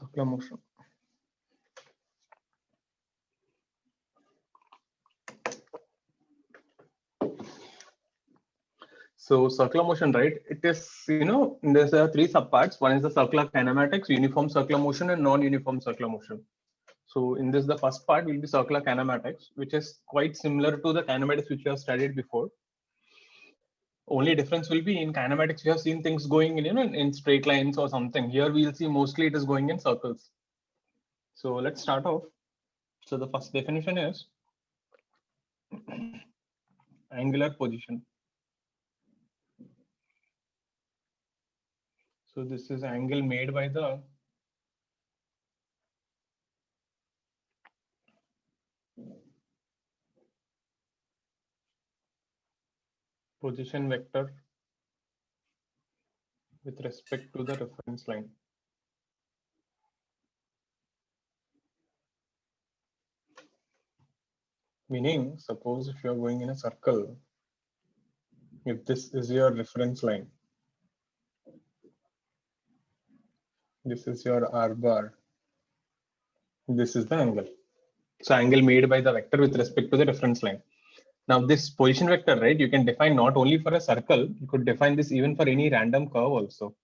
circular motion. So circular motion, right? It is, there's three subparts. One is the circular kinematics, uniform circular motion, and non-uniform circular motion. So in this, the first part will be circular kinematics, which is quite similar to the kinematics which we have studied before. Only difference will be in kinematics, you have seen things going in straight lines or something. Here we'll see mostly it is going in circles. So let's start off. So the first definition is angular position. So this is angle made by the position vector with respect to the reference line. Meaning, suppose if you are going in a circle, if this is your reference line, this is your R bar, this is the angle. So angle made by the vector with respect to the reference line. Now this position vector, right, you can define not only for a circle, you could define this even for any random curve also.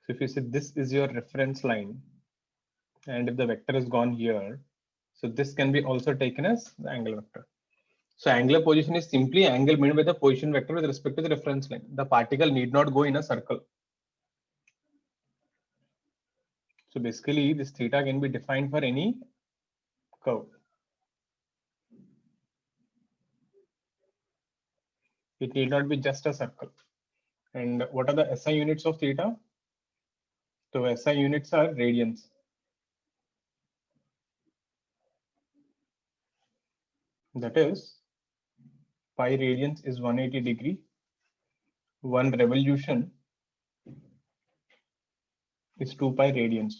So if you say this is your reference line, and if the vector is gone here, so this can be also taken as the angle vector. So angular position is simply angle made by the position vector with respect to the reference line. The particle need not go in a circle. So basically this theta can be defined for any curve. It need not be just a circle. And what are the SI units of theta? So SI units are radians. That is, pi radians is 180 degree. One revolution is 2 pi radians.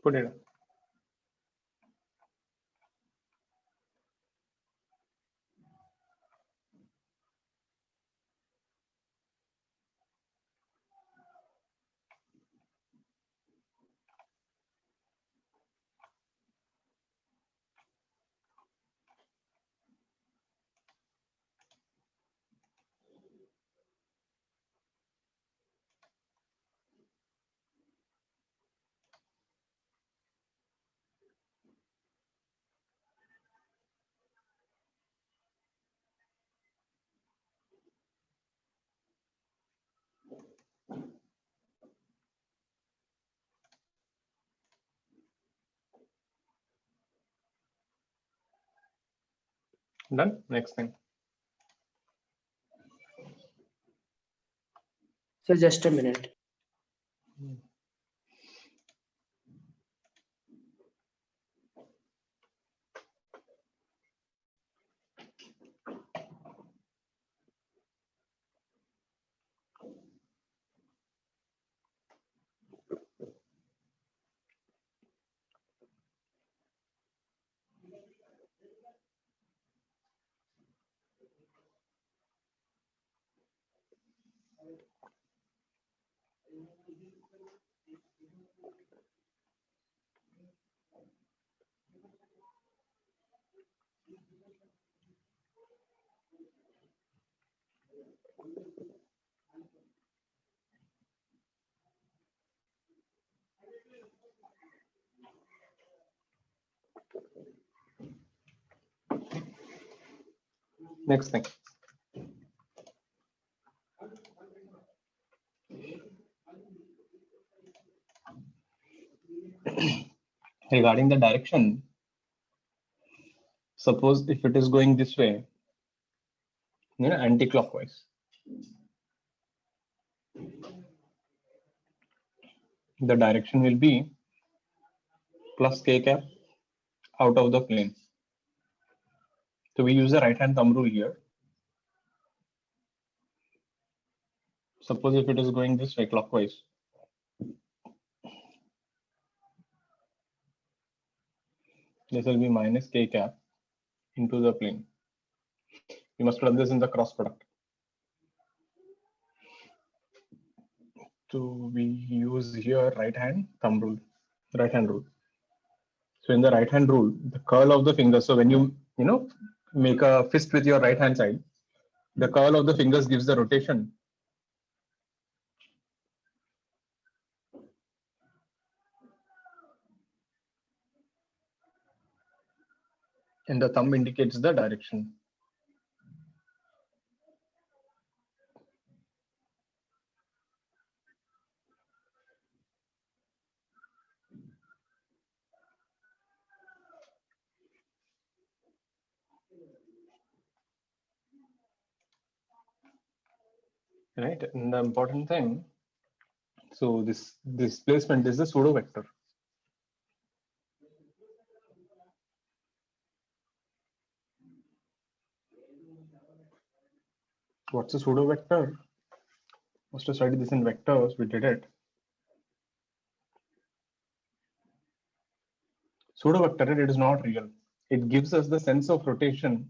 Put it up. Done. Next thing. So just a minute. Next thing. Regarding the direction, suppose if it is going this way, anti-clockwise. the direction will be plus k cap out of the plane. So we use the right hand thumb rule here. Suppose if it is going this way clockwise, this will be minus k cap into the plane. You must run this in the cross product. So we use here right hand thumb rule, right hand rule. So in the right hand rule, the curl of the finger. So when you make a fist with your right hand side, the curl of the fingers gives the rotation. And the thumb indicates the direction. Right, and the important thing, so this displacement is the pseudo vector. What's a pseudo vector? Must have studied this in vectors. We did it. Pseudo vector, it is not real. It gives us the sense of rotation.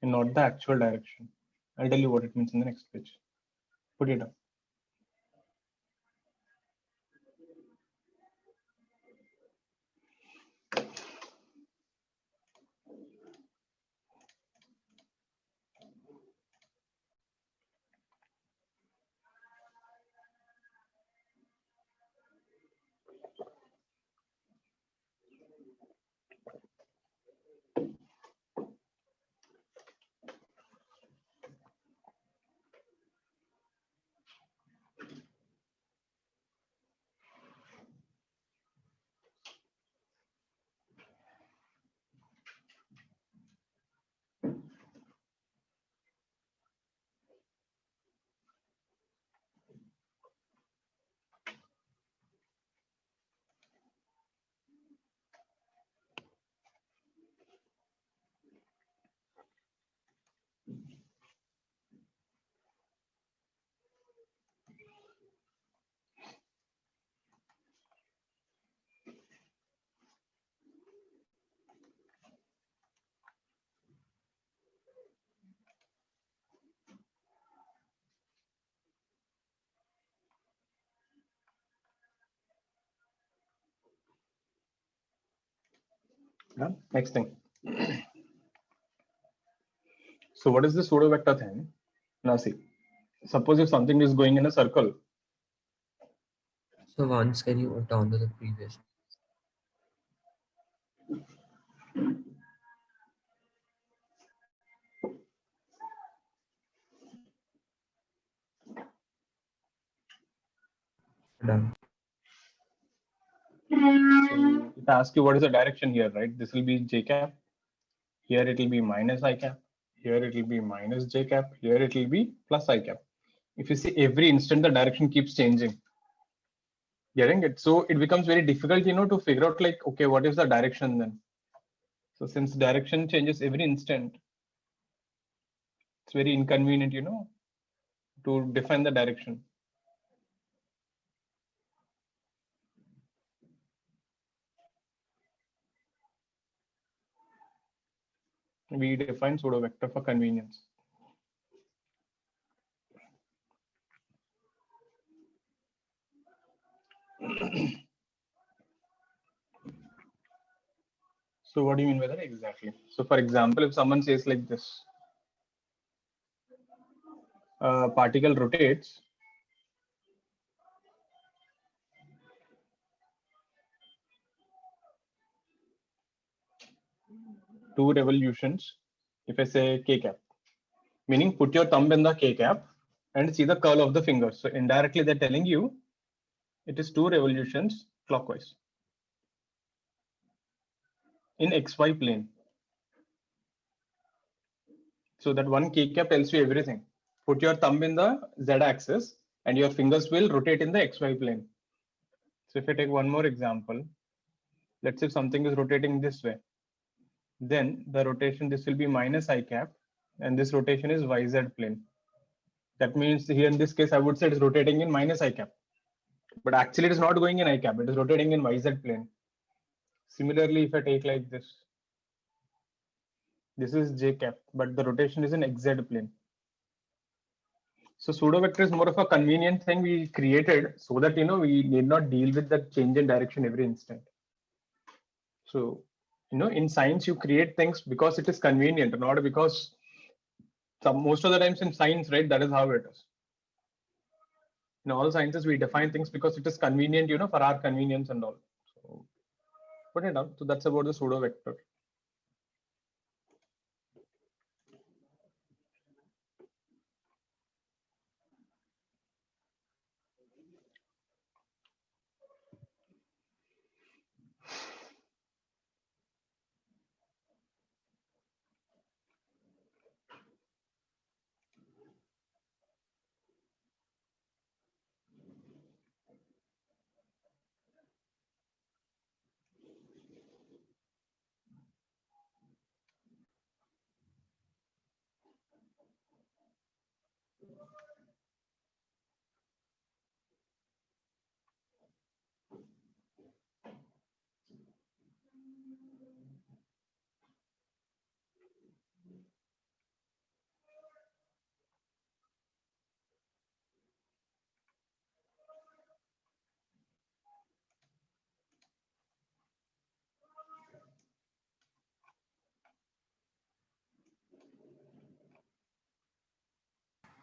And not the actual direction. I'll tell you what it means in the next page. Put it up. Yeah. Next thing. So what is the pseudo vector thing? Now see, suppose if something is going in a circle. So once can you down to the previous? Done. So it asks you what is the direction here, right? This will be j cap. Here it will be minus I cap. Here it will be minus j cap. Here it will be plus I cap. If you see every instant, the direction keeps changing. Getting it? So it becomes very difficult, to figure out like, okay, what is the direction then? So since direction changes every instant, it's very inconvenient, to define the direction. We define pseudo vector for convenience. So what do you mean by that exactly? So for example, if someone says like this, particle rotates two revolutions, if I say k cap, meaning put your thumb in the k cap and see the curl of the finger. So indirectly they're telling you it is two revolutions clockwise in xy plane. So that one keycap tells you everything. Put your thumb in the z-axis and your fingers will rotate in the xy plane. So if I take one more example, let's say something is rotating this way, then the rotation, this will be minus I cap, and this rotation is yz plane. That means here in this case, I would say it is rotating in minus I cap, but actually it is not going in I cap, it is rotating in yz plane. Similarly, if I take like this is j cap, but the rotation is in xz plane. So pseudo vector is more of a convenient thing we created so that we need not deal with that change in direction every instant. So in science you create things because it is convenient, not because most of the times in science, right? That is how it is. In all sciences, we define things because it is convenient, for our convenience and all. So put it down. So that's about the pseudo vector.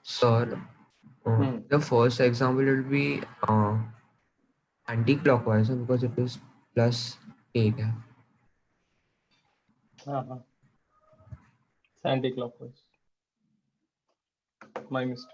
So the first example will be anti-clockwise because it is plus k cap. It's anti-clockwise. My mistake.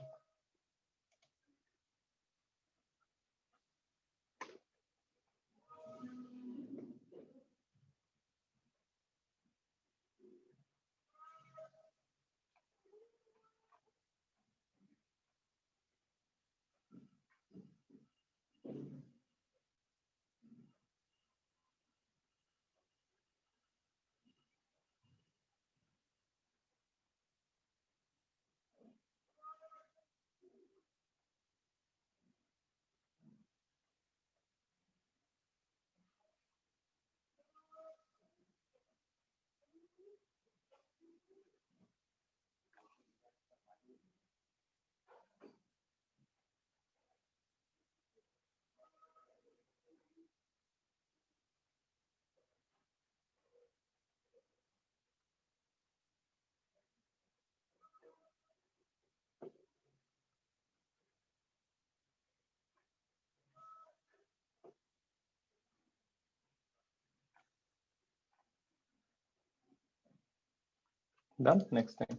Done. Next thing.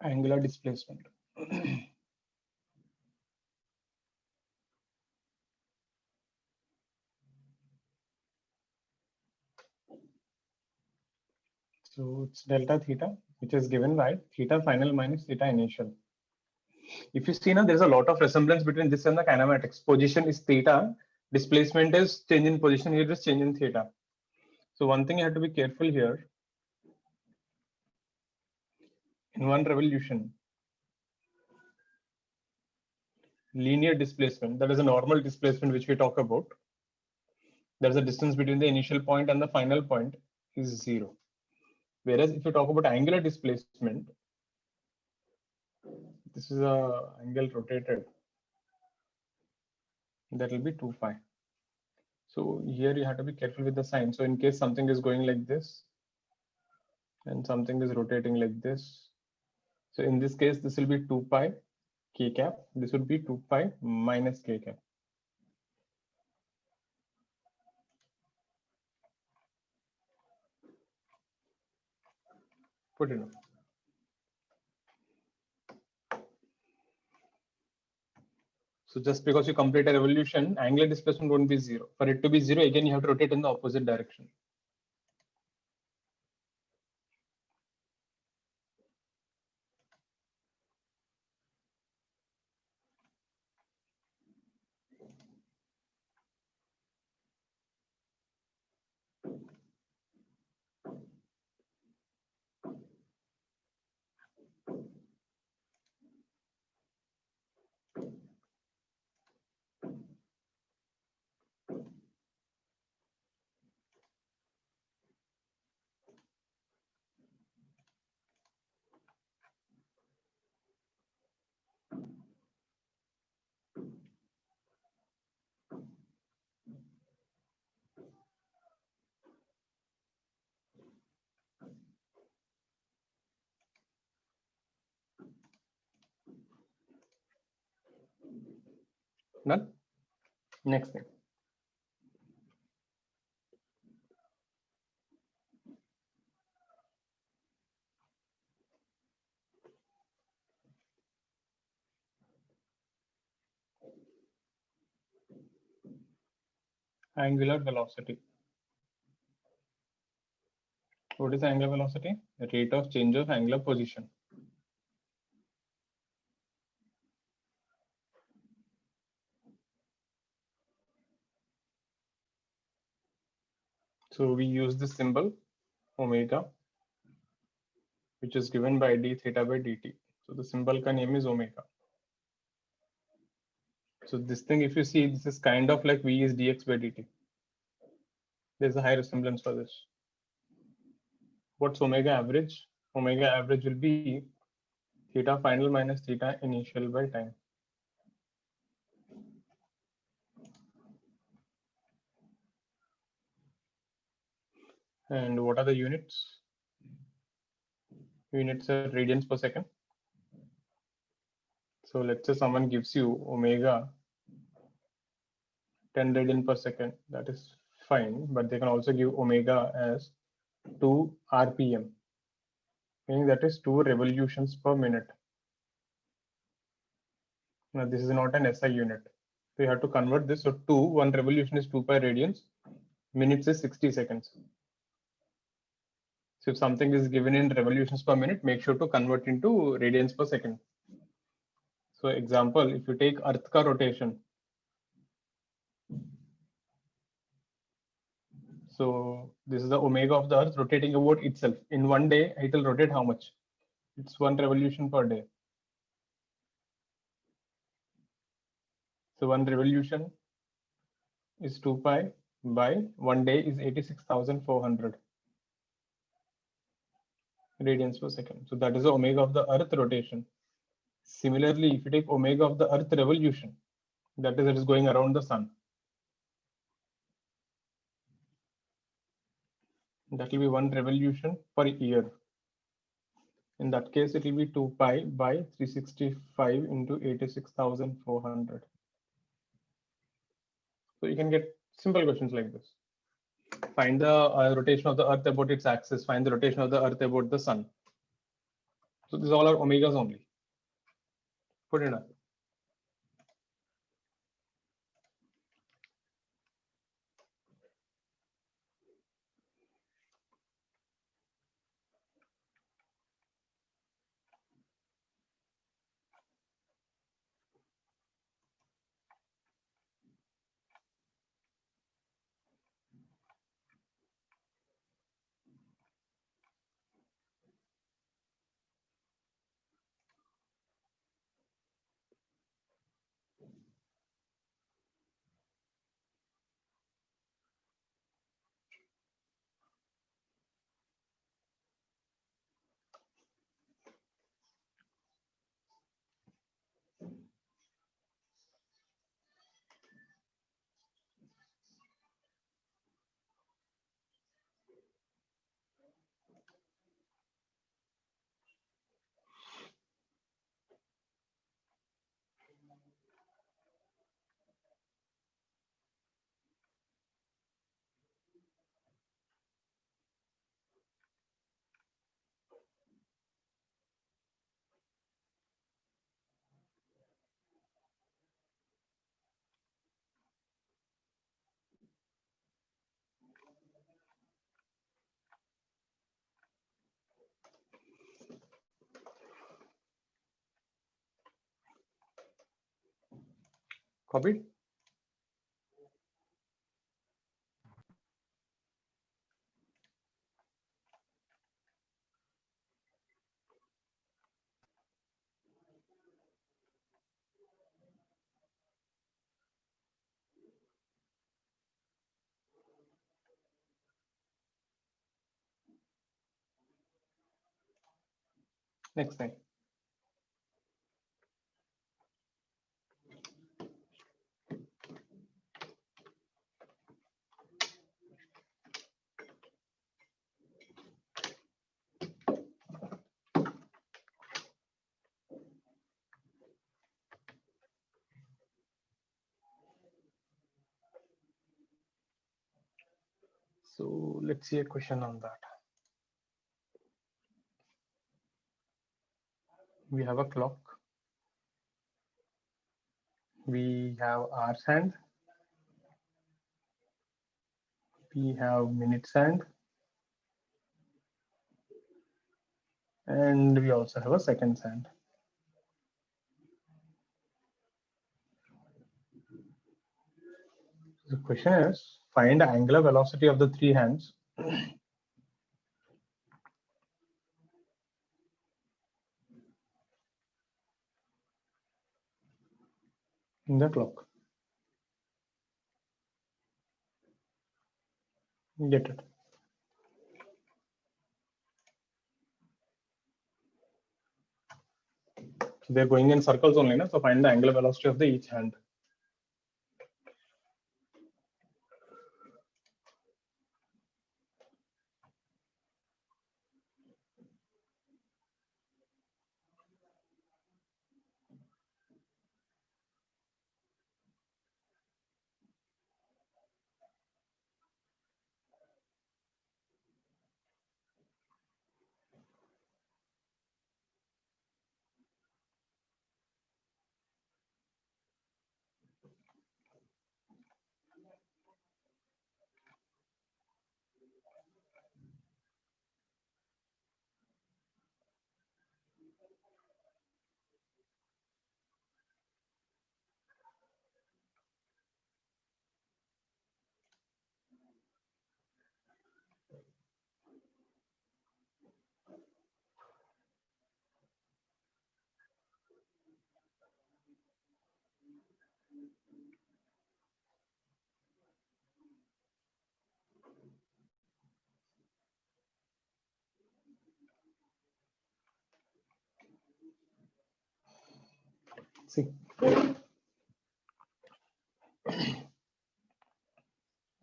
Angular displacement. So it's delta theta, which is given by theta final minus theta initial. If you see now, there's a lot of resemblance between this and the kinematics. Position is theta, displacement is change in position, here is change in theta. So one thing you have to be careful here. In one revolution, linear displacement, that is a normal displacement which we talk about. There's a distance between the initial point and the final point is 0. Whereas if you talk about angular displacement, this is a angle rotated, that will be 2 pi. So here you have to be careful with the sign. So in case something is going like this and something is rotating like this. So in this case, this will be 2 pi k cap. This would be 2 pi minus k cap. Put it up. So just because you complete a revolution, angular displacement won't be zero. For it to be zero, again, you have to rotate in the opposite direction. Done. Next thing. Angular velocity. What is angular velocity? The rate of change of angular position. So we use this symbol omega, which is given by d theta by dt. So the symbol ka name is omega. So this thing, if you see, this is kind of like v is dx by dt. There's a high resemblance for this. What's omega average? Omega average will be theta final minus theta initial by time. And what are the units? Units are radians per second. So let's say someone gives you omega 10 radian per second. That is fine, but they can also give omega as 2 RPM, meaning that is 2 revolutions per minute. Now this is not an SI unit. So you have to convert this. So 1 revolution is 2 pi radians, minutes is 60 seconds. So if something is given in revolutions per minute, make sure to convert into radians per second. So example, if you take Earth ka rotation. So this is the omega of the Earth rotating about itself. In one day, it will rotate how much? It's 1 revolution per day. So 1 revolution is 2 pi by 1 day is 86,400 radians per second. So that is the omega of the Earth rotation. Similarly, if you take omega of the Earth revolution, that is, it is going around the sun. That will be 1 revolution per year. In that case, it will be 2 pi by 365 into 86,400. So you can get simple questions like this. Find the rotation of the Earth about its axis. Find the rotation of the Earth about the sun. So these all are omegas only. Put it up. Copied? Next thing. So let's see a question on that. We have a clock. We have hours hand. We have minutes hand. And we also have a seconds hand. The question is, find the angular velocity of the three hands in the clock. Get it? So they're going in circles only, so find the angular velocity of the each hand. See,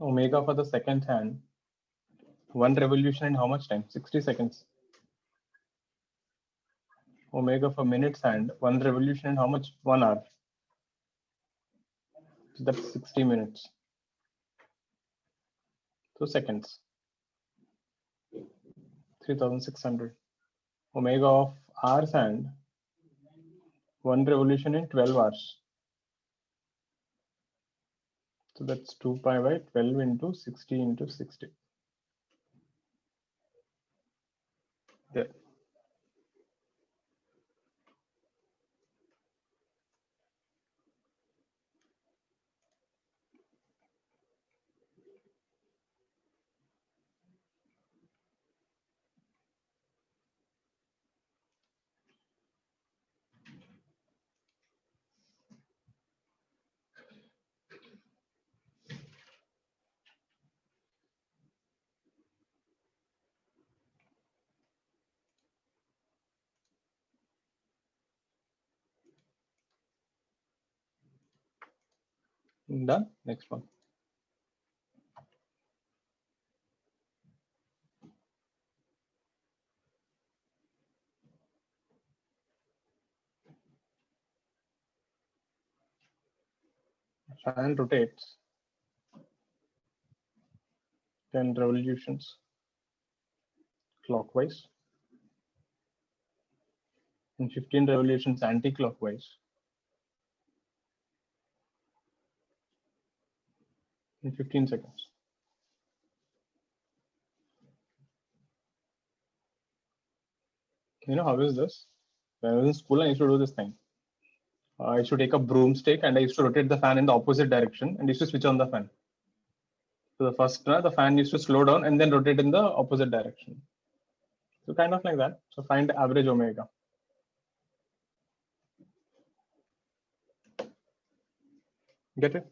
omega for the second hand, one revolution in how much time? 60 seconds. Omega for minutes hand, one revolution in how much? 1 hour. So that's 60 minutes. So seconds. 3600. Omega of hours hand, one revolution in 12 hours. So that's 2 pi by 12 into 60 into 60. There. Done. Next one. Fan rotates 10 revolutions clockwise and 15 revolutions anti-clockwise in 15 seconds. You know how is this? When I was in school, I used to do this thing. I used to take a broomstick and I used to rotate the fan in the opposite direction and used to switch on the fan. So the first, the fan used to slow down and then rotate in the opposite direction. So kind of like that. So find average omega. Get it?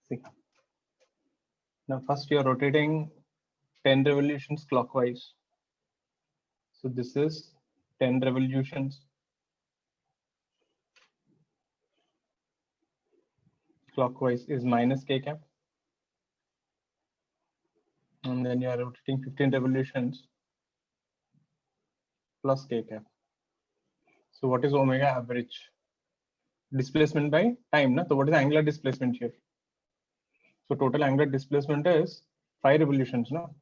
See. Now first you're rotating 10 revolutions clockwise. So this is 10 revolutions clockwise is minus k cap. And then you are rotating 15 revolutions plus k cap. So what is omega average? Displacement by time. Na? So what is angular displacement here? So total angular displacement is 5 revolutions. No?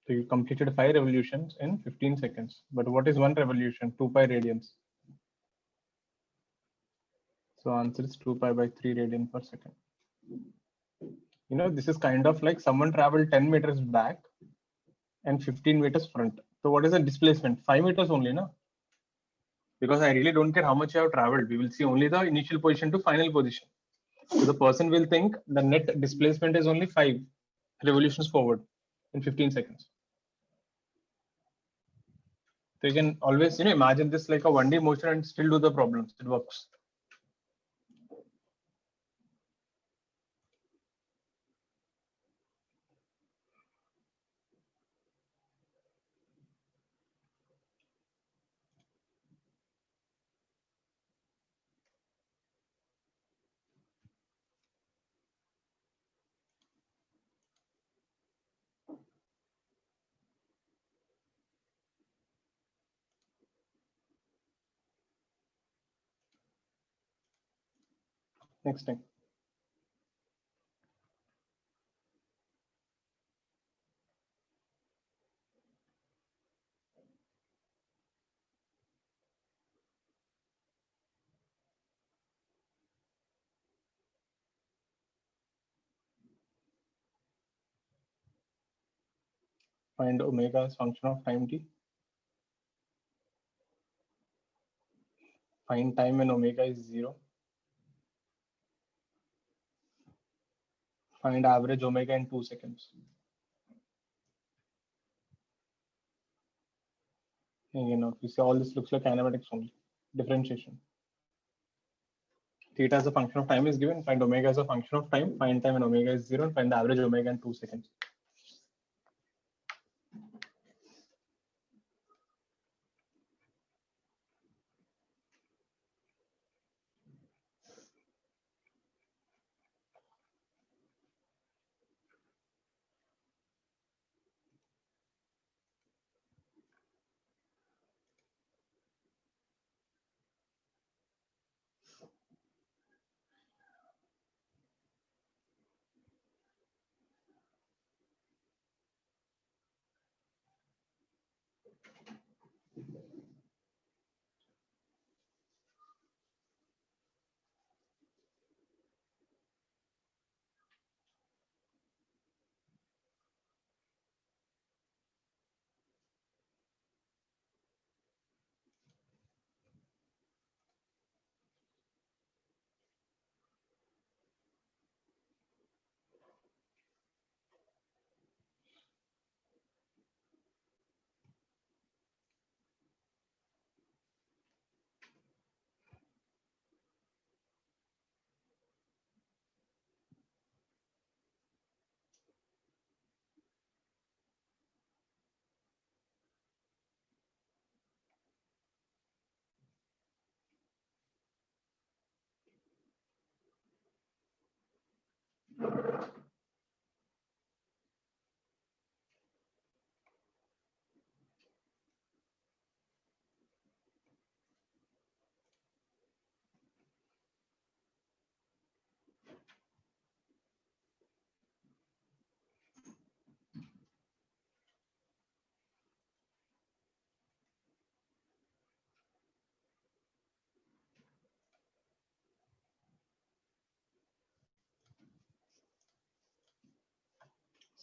So you completed 5 revolutions in 15 seconds. But what is one revolution? 2 pi radians. So answer is 2 pi by 3 radian per second. You know, this is kind of like someone traveled 10 meters back and 15 meters front. So what is the displacement? 5 meters only, no? Because I really don't care how much you have traveled. We will see only the initial position to final position. So the person will think the net displacement is only 5 revolutions forward in 15 seconds. So you can always, imagine this like a 1D motion and still do the problems. It works. Next thing. Find omega as function of time t. Find time when omega is 0. Find average omega in 2 seconds. And, you see all this looks like kinematics only. Differentiation. Theta as a function of time is given. Find omega as a function of time. Find time when omega is 0 and find the average omega in 2 seconds.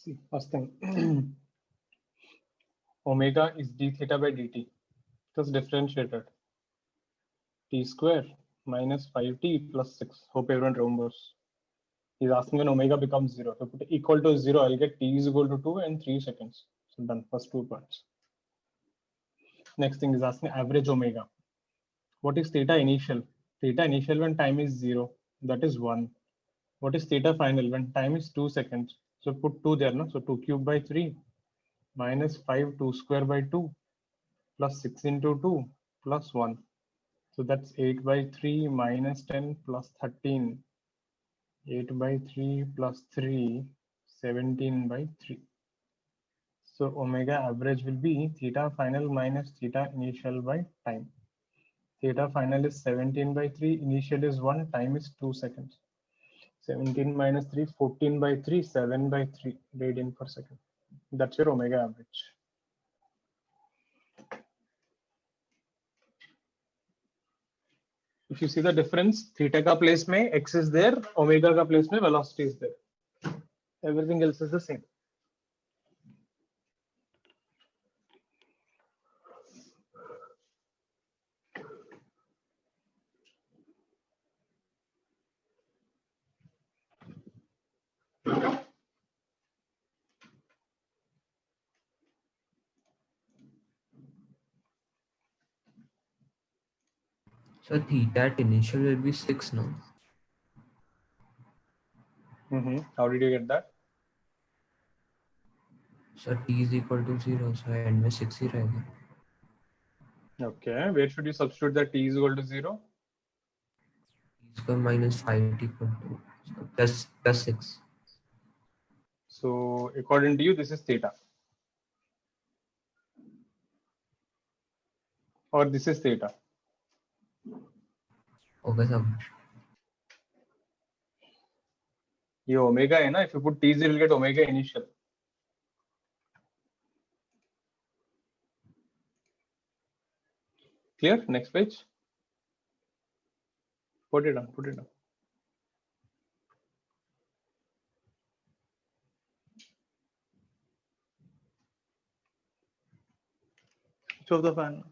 See, first thing, omega is d theta by dt. Just differentiated. T square minus 5t plus 6. Hope everyone remembers. He's asking when omega becomes 0. So put equal to 0, I'll get t is equal to 2 and 3 seconds. So done, first 2 parts. Next thing is asking average omega. What is theta initial? Theta initial when time is 0, that is 1. What is theta final when time is 2 seconds? So put 2 there, no? So 2 cube by 3 minus 5 2 square by 2 plus 6 into 2 plus 1. So that's 8 by 3 minus 10 plus 13. 8 by 3 plus 3, 17 by 3. So omega average will be theta final minus theta initial by time. Theta final is 17 by 3, initial is 1, time is 2 seconds. 17 minus 3, 14 by 3, 7 by 3 radian per second. That's your omega average. If you see the difference, theta ka place mein x is there, omega ka place mein velocity is there. Everything else is the same. So theta at initial will be 6 now. How did you get that? So t is equal to 0. So end में 6 ही रहेगा. Okay, where should you substitute that t is equal to 0? T square minus 5t equal to so plus 6. So according to you, this is theta. Or this is theta. Okay, सब. ये omega है ना, if you put t0 you will get omega initial. Clear? Next page. Put it down, put it down. Switch off the fan.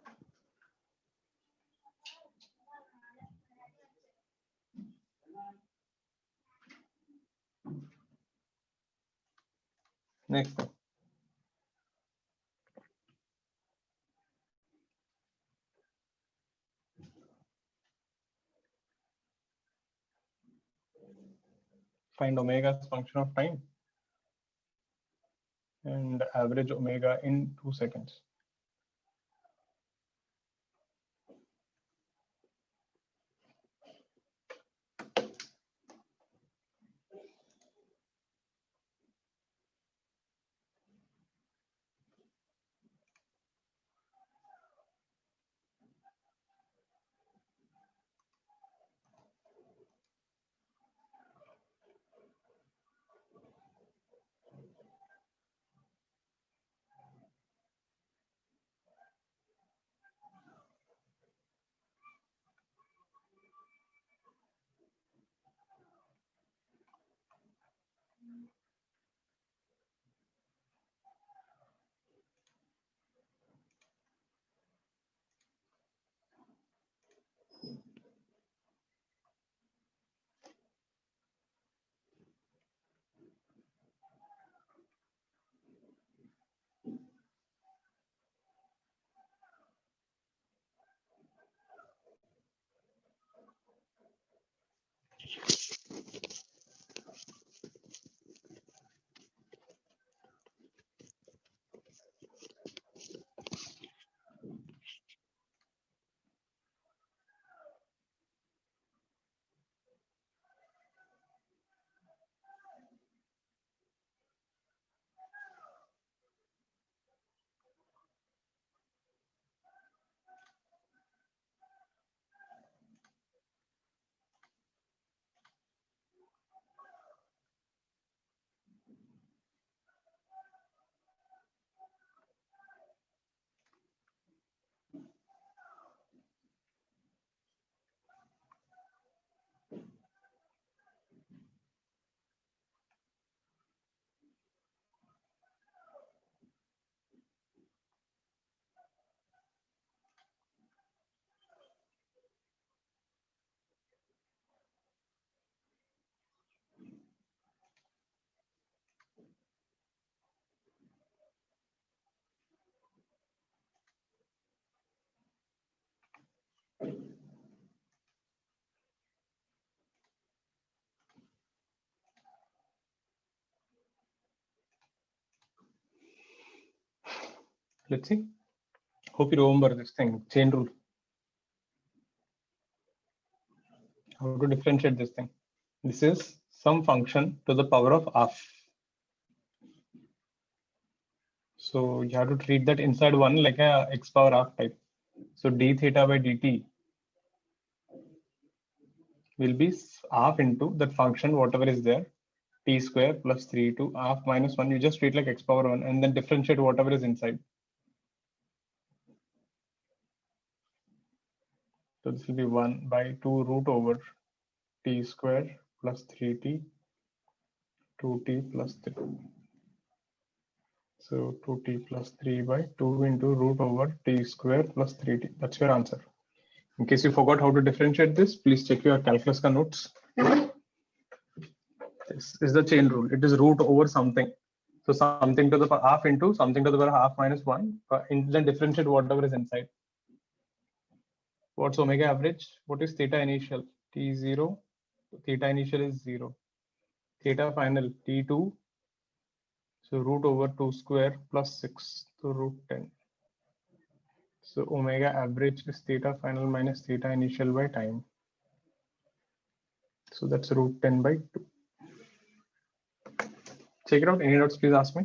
Next thing. Find omega as function of time and average omega in 2 seconds. Let's see. Hope you remember this thing, chain rule. How to differentiate this thing? This is some function to the power of half. So you have to treat that inside one like a x power half type. So d theta by dt will be half into that function, whatever is there, t square plus 3 to half minus 1. You just treat like x power 1 and then differentiate whatever is inside. So this will be 1 by 2 root over t square plus 3t 2t plus 3. So 2t plus 3 by 2 into root over t square plus 3t. That's your answer. In case you forgot how to differentiate this, please check your calculus ka notes. This is the chain rule. It is root over something. So something to the power half into something to the power half minus 1. Then differentiate whatever is inside. What's omega average? What is theta initial? T0. Theta initial is 0. Theta final T2. So root over 2 square plus 6 to root 10. So omega average is theta final minus theta initial by time. So that's root 10 by 2. Check it out. Any doubts, please ask me.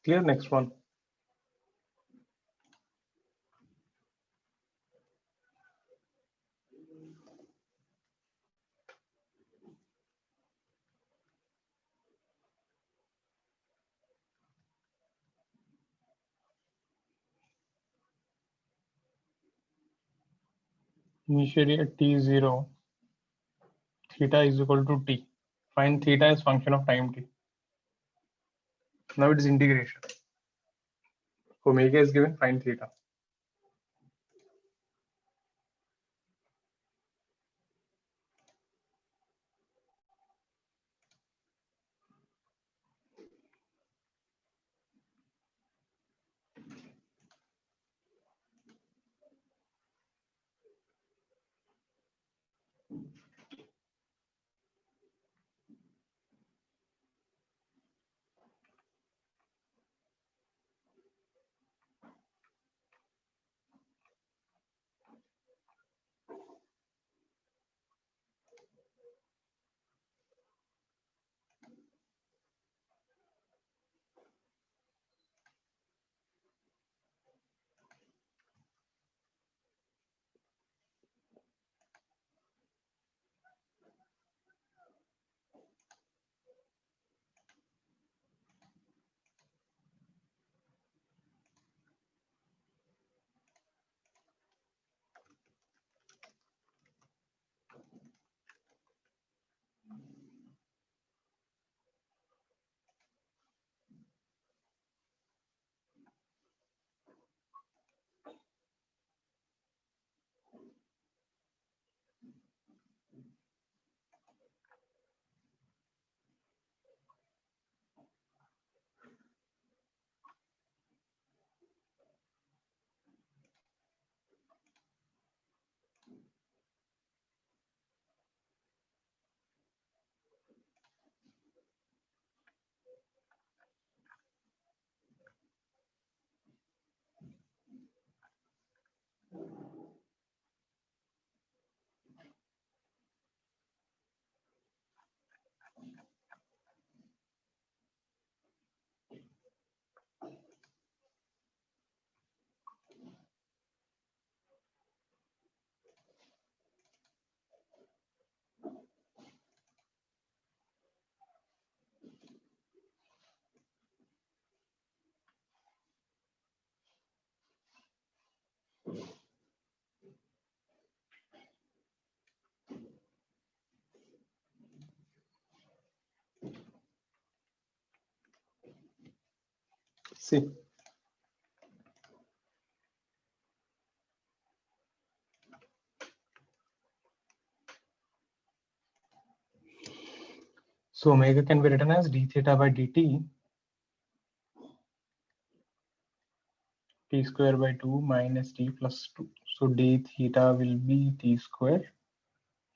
Clear. Next one. Initially at t0, theta is equal to t. Find theta as function of time t. Now it is integration. Omega is given, find theta. See. So omega can be written as d theta by dt t square by 2 minus t plus 2. So d theta will be t square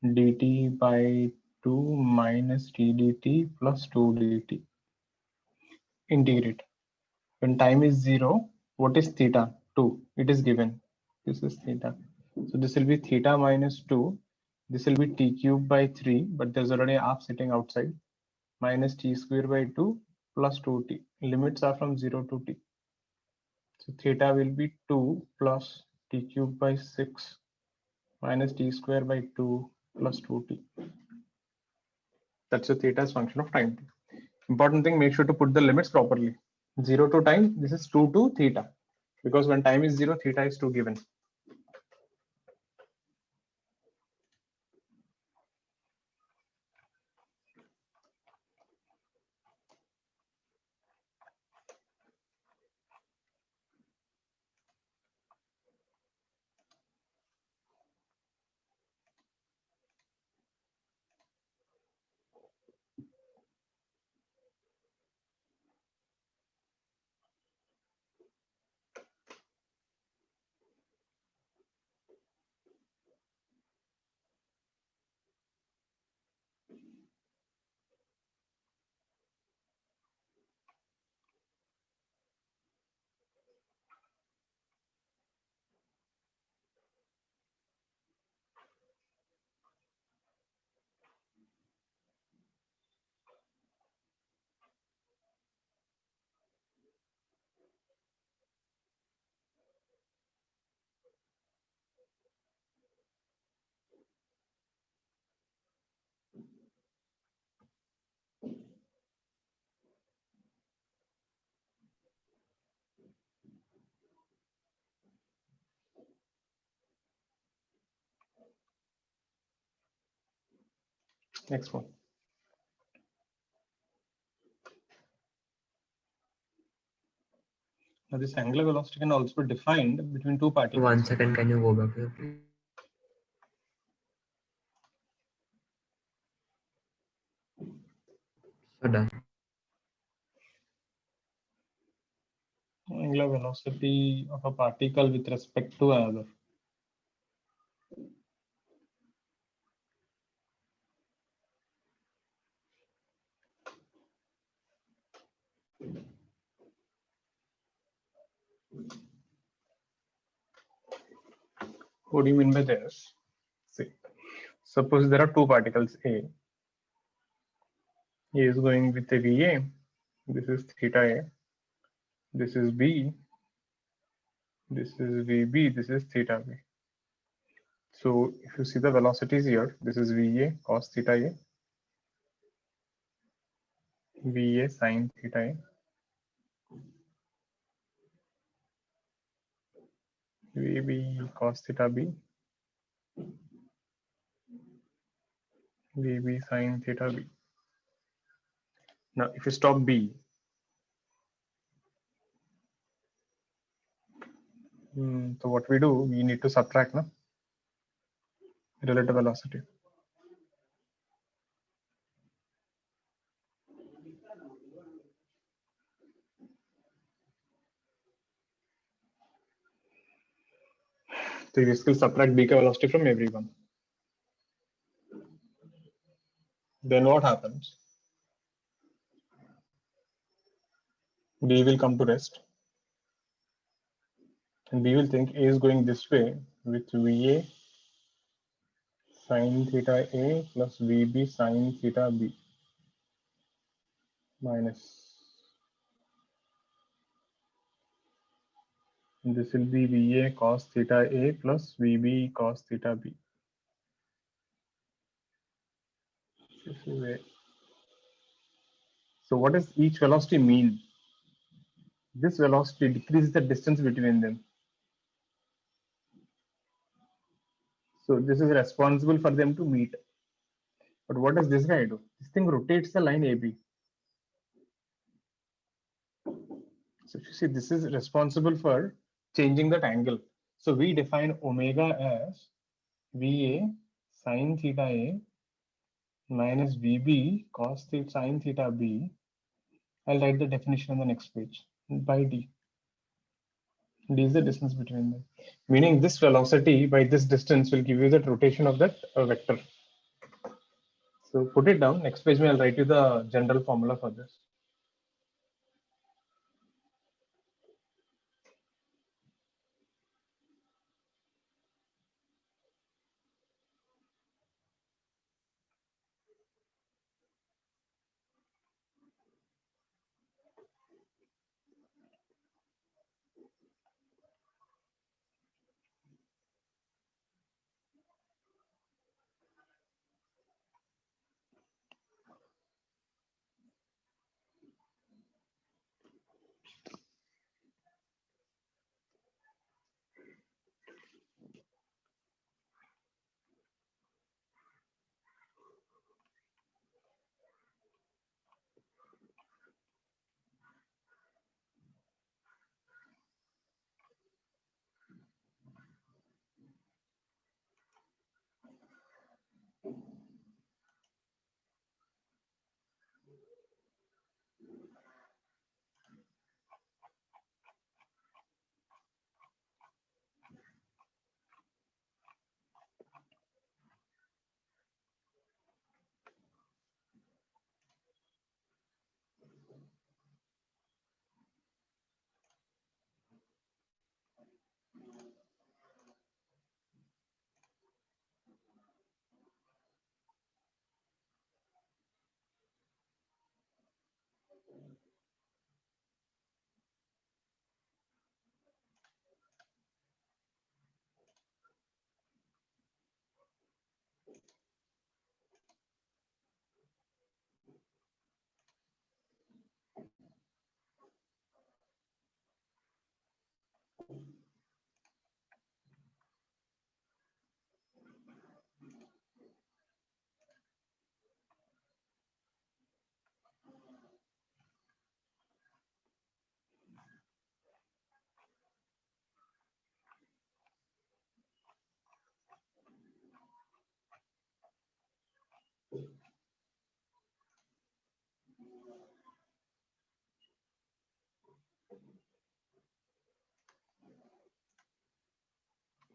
dt by 2 minus t dt plus 2 dt. Integrate. When time is 0, what is theta? 2. It is given. This is theta. So this will be theta minus 2. This will be t cube by 3, but there's already a half sitting outside. Minus t square by 2 plus 2t. Limits are from 0 to t. So theta will be 2 plus t cube by 6 minus t square by 2 plus 2t. That's the theta's function of time. Important thing, make sure to put the limits properly. 0 to time, this is 2 to theta. Because when time is 0, theta is 2 given. Next one. Now this angular velocity can also be defined between two particles. 1 second, can you go back here, please? So done. Angular velocity of a particle with respect to another. What do you mean by this? See, suppose there are two particles A. A is going with a VA. This is theta A. This is B. This is VB. This is theta B. So if you see the velocities here, this is VA cos theta A. VA sin theta A. VB cos theta B. VB sin theta B. Now, if you stop B, so what we do, we need to subtract no? Relative velocity. So you will subtract B velocity from everyone. Then what happens? B will come to rest. And B will think A is going this way with VA sin theta A plus VB sin theta B minus. And this will be VA cos theta A plus VB cos theta B. This is A. So what does each velocity mean? This velocity decreases the distance between them. So this is responsible for them to meet. But what does this guy do? This thing rotates the line AB. So if you see, this is responsible for changing that angle. So we define omega as VA sine theta A minus VB cos theta sine theta B. I'll write the definition on the next page by D. D is the distance between them. Meaning this velocity by this distance will give you the rotation of that vector. So put it down. Next page, I'll write you the general formula for this.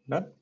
Done.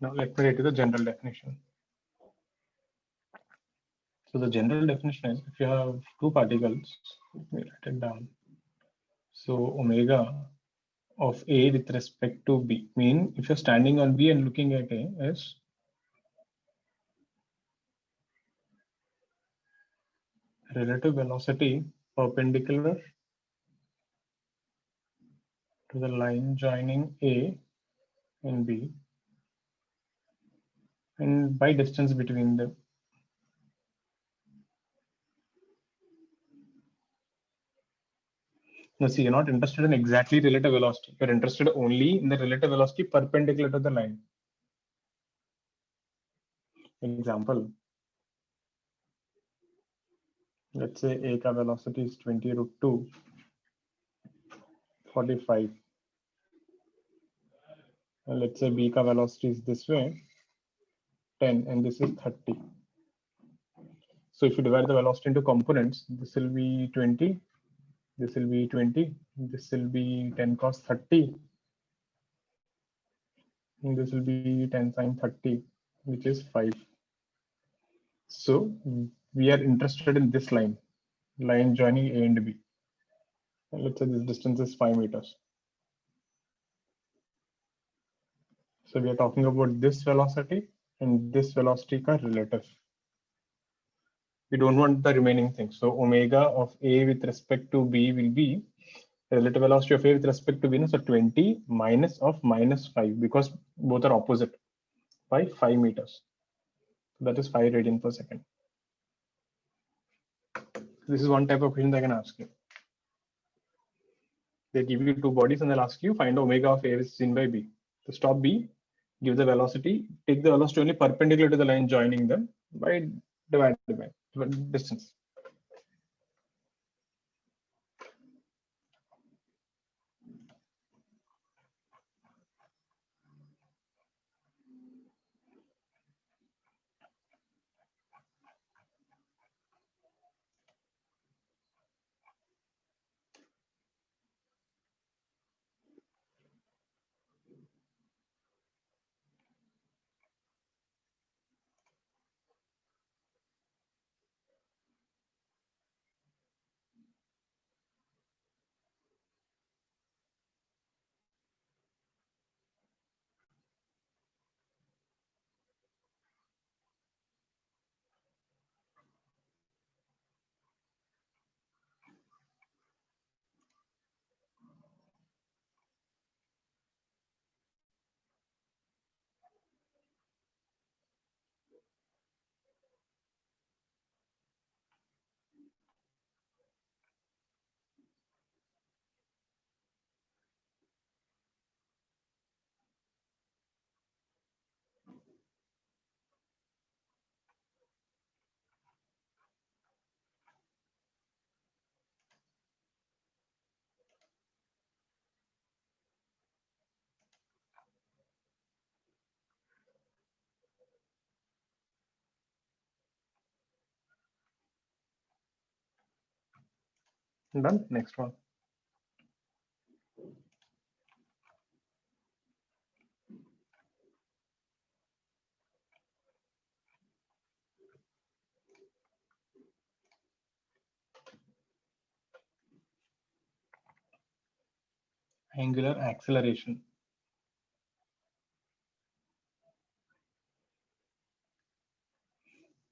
Now let me write you the general definition. So the general definition is if you have two particles, let me write it down. So omega of A with respect to B, mean if you're standing on B and looking at A is relative velocity perpendicular to the line joining A and B and by distance between them. No, see, you're not interested in exactly relative velocity. You're interested only in the relative velocity perpendicular to the line. Example, let's say A ka velocity is 20 root 2, 45. And let's say B ka velocity is this way, 10, and this is 30. So if you divide the velocity into components, this will be 20, this will be 20, this will be 10 cos 30, and this will be 10 sin 30, which is 5. So we are interested in this line joining A and B. And let's say this distance is 5 meters. So we are talking about this velocity and this velocity ka relative. We don't want the remaining things. So omega of A with respect to B will be relative velocity of A with respect to B. So 20 minus of minus 5 because both are opposite by 5 meters. So that is 5 radian per second. This is one type of question they can ask you. They give you two bodies and they'll ask you find omega of A is seen by B. To stop B, give the velocity, take the velocity only perpendicular to the line joining them by divided by distance. Done. Next one. Angular acceleration.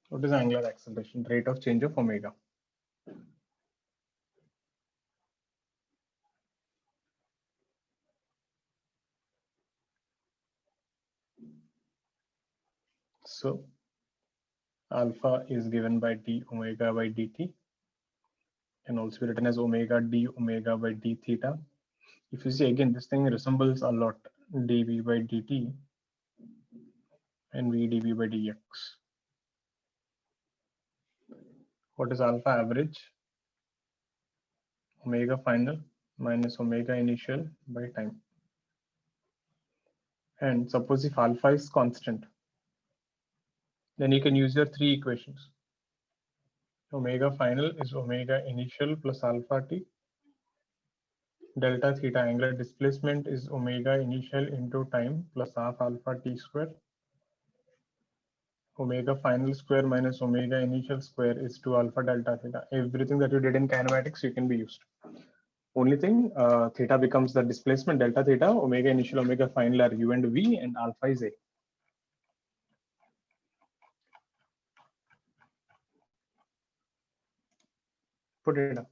What is angular acceleration? Rate of change of omega. So alpha is given by d omega by dt and also be written as omega d omega by d theta. If you see again, this thing resembles a lot dv by dt and v dv by dx. What is alpha average? Omega final minus omega initial by time. And suppose if alpha is constant, then you can use your three equations. Omega final is omega initial plus alpha t. Delta theta angular displacement is omega initial into time plus half alpha t square. Omega final square minus omega initial square is 2 alpha delta theta. Everything that you did in kinematics, you can be used. Only thing, theta becomes the displacement delta theta, omega initial, omega final are u and v, and alpha is a. Put it up.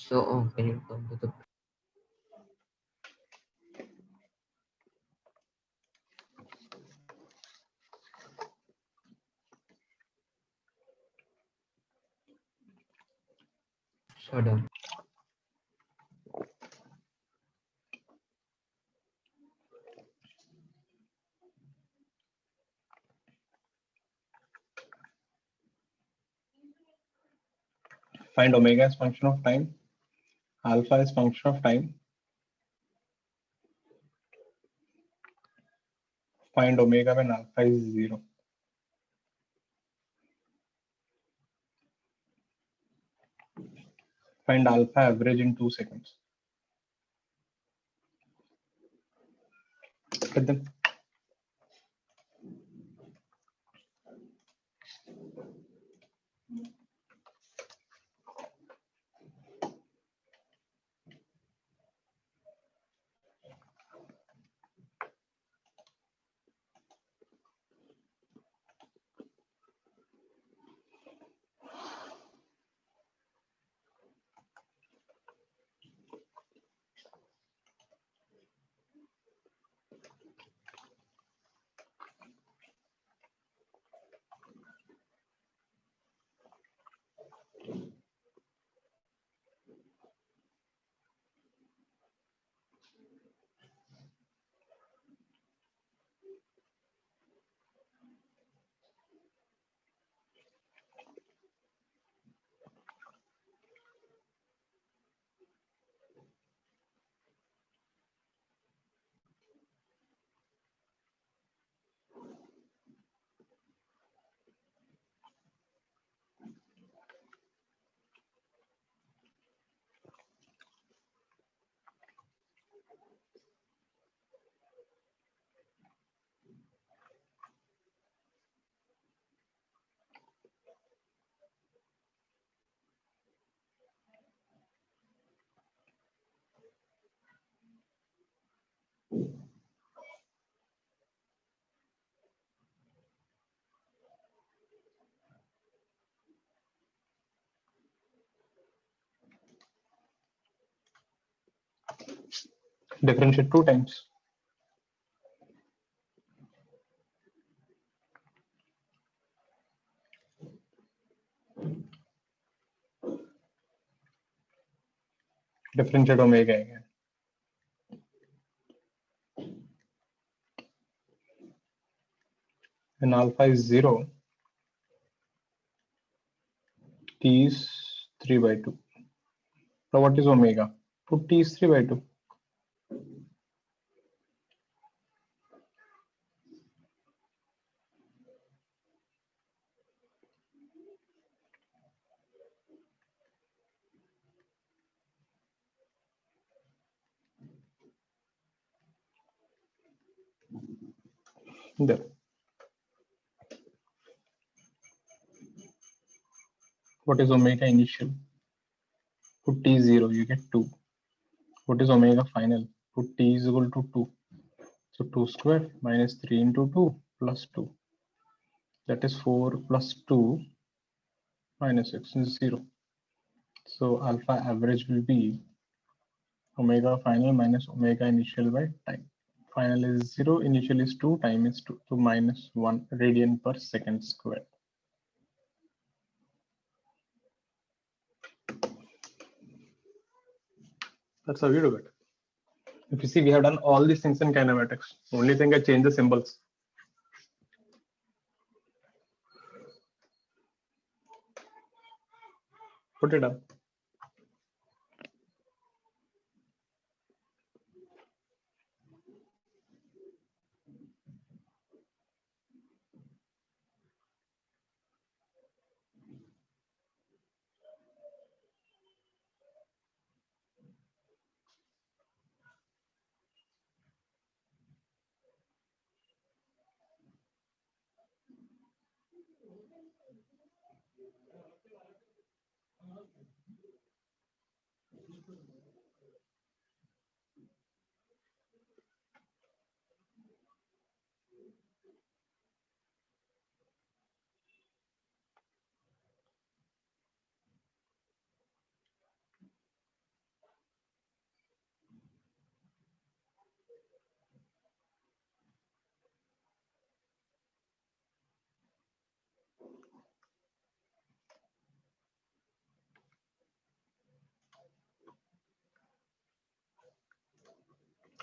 So, can you come to the shutdown? Find omega as function of time, alpha is function of time. Find omega when alpha is 0. Find alpha average in 2 seconds. But then differentiate 2 times. Differentiate omega again. When alpha is 0, t is 3 by 2. Now what is omega? Put t is 3 by 2. There. What is omega initial? Put t is 0, you get 2. What is omega final? Put t is equal to 2. So 2 square minus 3 into 2 plus 2. That is 4 plus 2 minus 6 is 0. So alpha average will be omega final minus omega initial by time. Final is 0, initial is 2, time is 2, so minus 1 radian per second square. That's how you do it. If you see, we have done all these things in kinematics. Only thing I change the symbols. Put it up.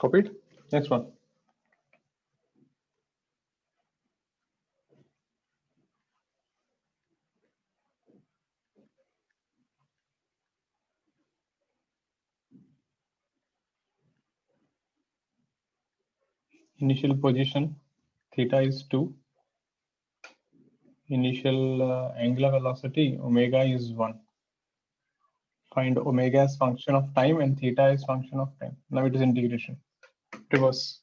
Copied. Next one. Initial position theta is 2. Initial angular velocity omega is 1. Find omega as function of time and theta is function of time. Now it is integration. Reverse.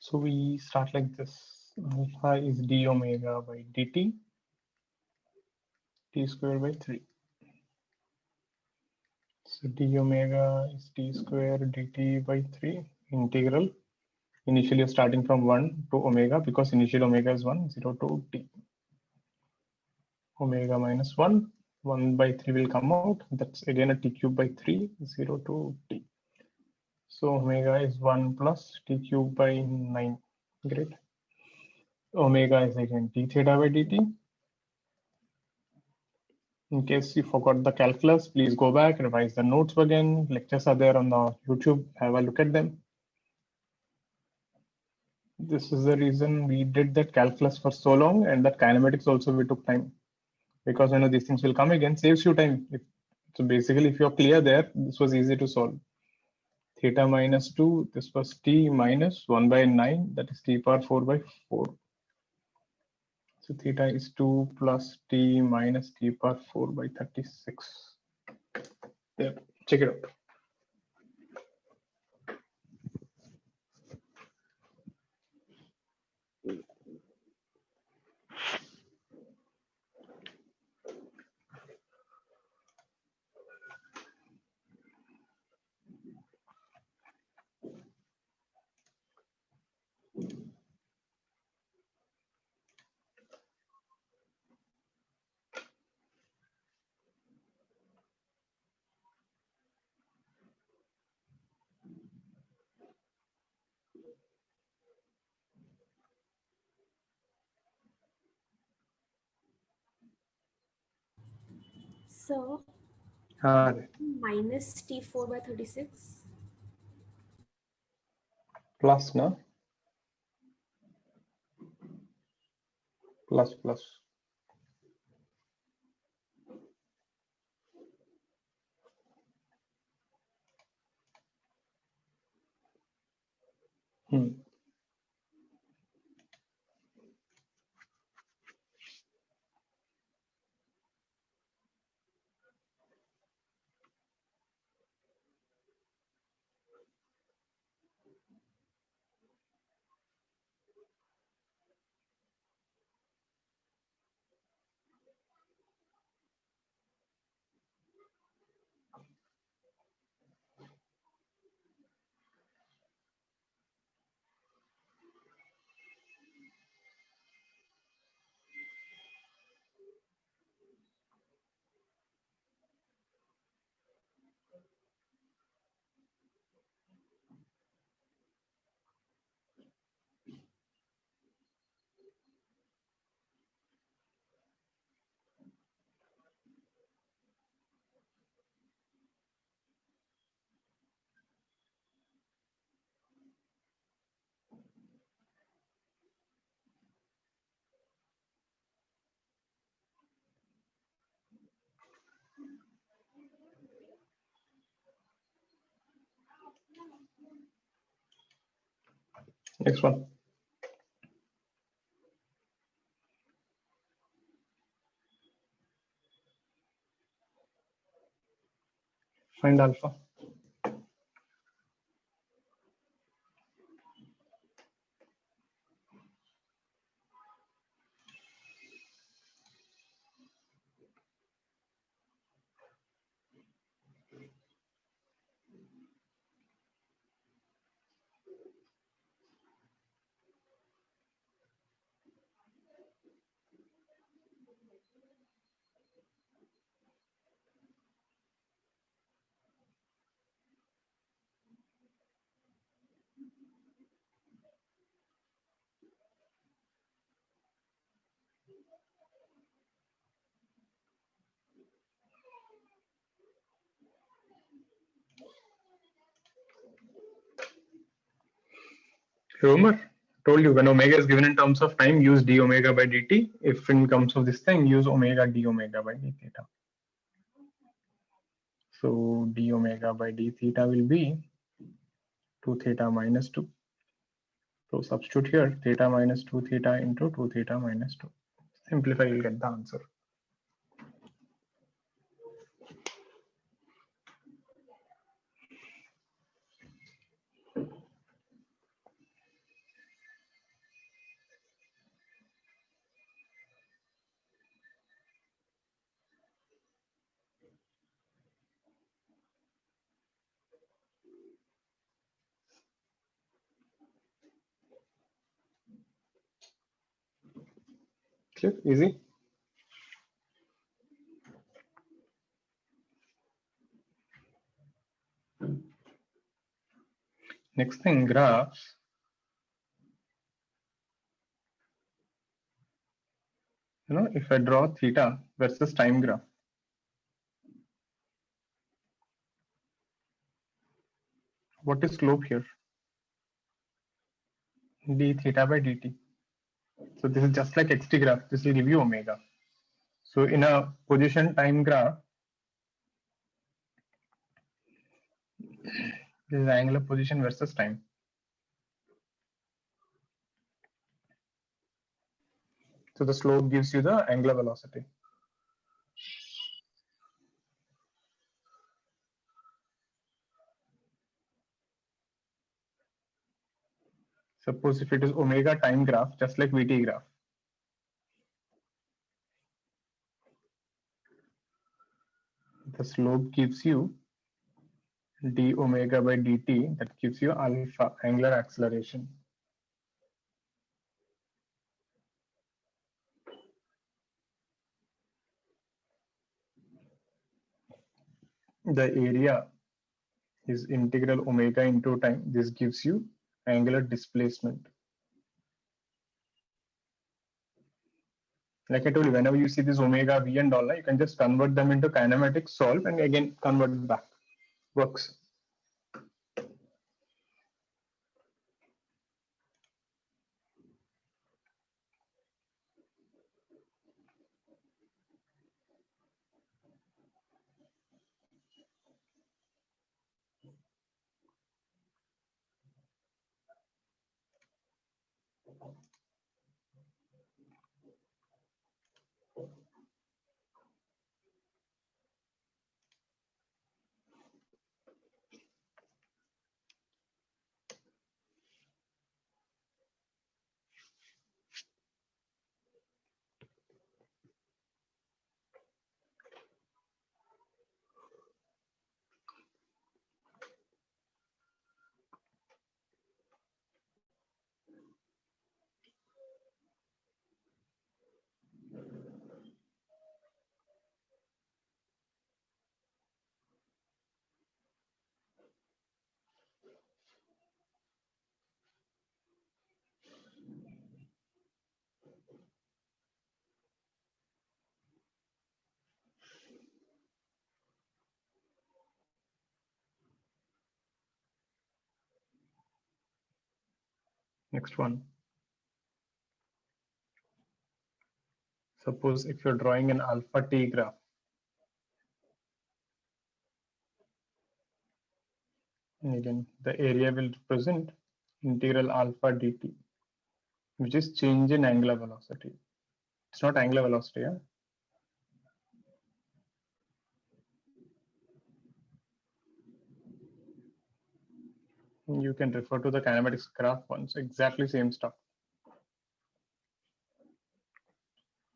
So we start like this. Alpha is d omega by dt, t square by 3. So d omega is t square dt by 3 integral. Initially you're starting from 1 to omega because initial omega is 1, 0 to t. Omega minus 1, 1 by 3 will come out. That's again a t cube by 3, 0 to t. So omega is 1 plus t cube by 9. Great. Omega is again d theta by dt. In case you forgot the calculus, please go back, revise the notes again. Lectures are there on the YouTube. Have a look at them. This is the reason we did that calculus for so long, and that kinematics also we took time, because these things will come again, saves you time. So basically, if you're clear there, this was easy to solve. Theta minus 2, this was t minus 1 by 9, that is t power 4 by 4. So theta is 2 plus t minus t power 4 by 36. There, check it out. So minus T4 by 36 plus na plus. Next one. Find alpha. Remember, told you when omega is given in terms of time, use d omega by dt. If in terms of this thing, use omega d omega by d theta. So d omega by d theta will be 2 theta minus 2. So substitute here theta minus 2 theta into 2 theta minus 2. Simplify, you'll get the answer. Clear? Easy. Next thing, graphs. If I draw theta versus time graph, what is slope here? D theta by dt. So this is just like xt graph. This will give you omega. So in a position time graph, this is angular position versus time. So the slope gives you the angular velocity. Suppose if it is omega time graph, just like VT graph. The slope gives you d omega by dt, that gives you alpha, angular acceleration. The area is integral omega into time. This gives you angular displacement. Like I told you, whenever you see this omega, v and all, you can just convert them into kinematics, solve, and again convert back. Works. Next one. Suppose if you're drawing an alpha t graph, and again the area will represent integral alpha dt, which is change in angular velocity. It's not angular velocity, yeah? You can refer to the kinematics graph once, exactly same stuff.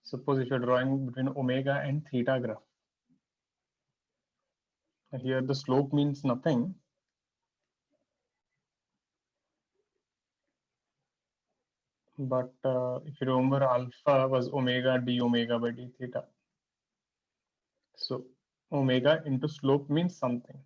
Suppose if you're drawing between omega and theta graph. Here the slope means nothing. But if you remember, alpha was omega d omega by d theta. So omega into slope means something.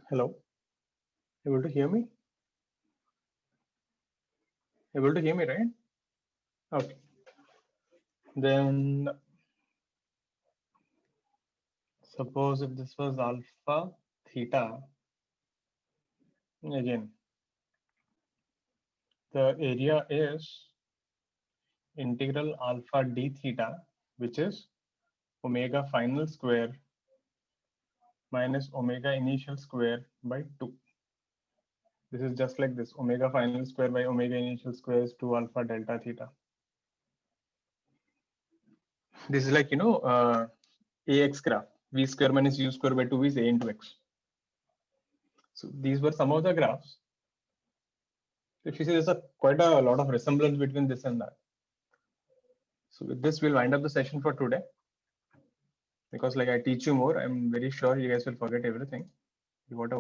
Hello, able to hear me? Able to hear me, right? Okay. Then suppose if this was alpha theta, again, the area is integral alpha d theta, which is omega final square minus omega initial square by 2. This is just like this, omega final square by omega initial square is 2 alpha delta theta. This is like, AX graph, v square minus u square by 2 is a into x. So these were some of the graphs. If you see, there's quite a lot of resemblance between this and that. So with this, we'll wind up the session for today. Because like I teach you more, I'm very sure you guys will forget everything. You got a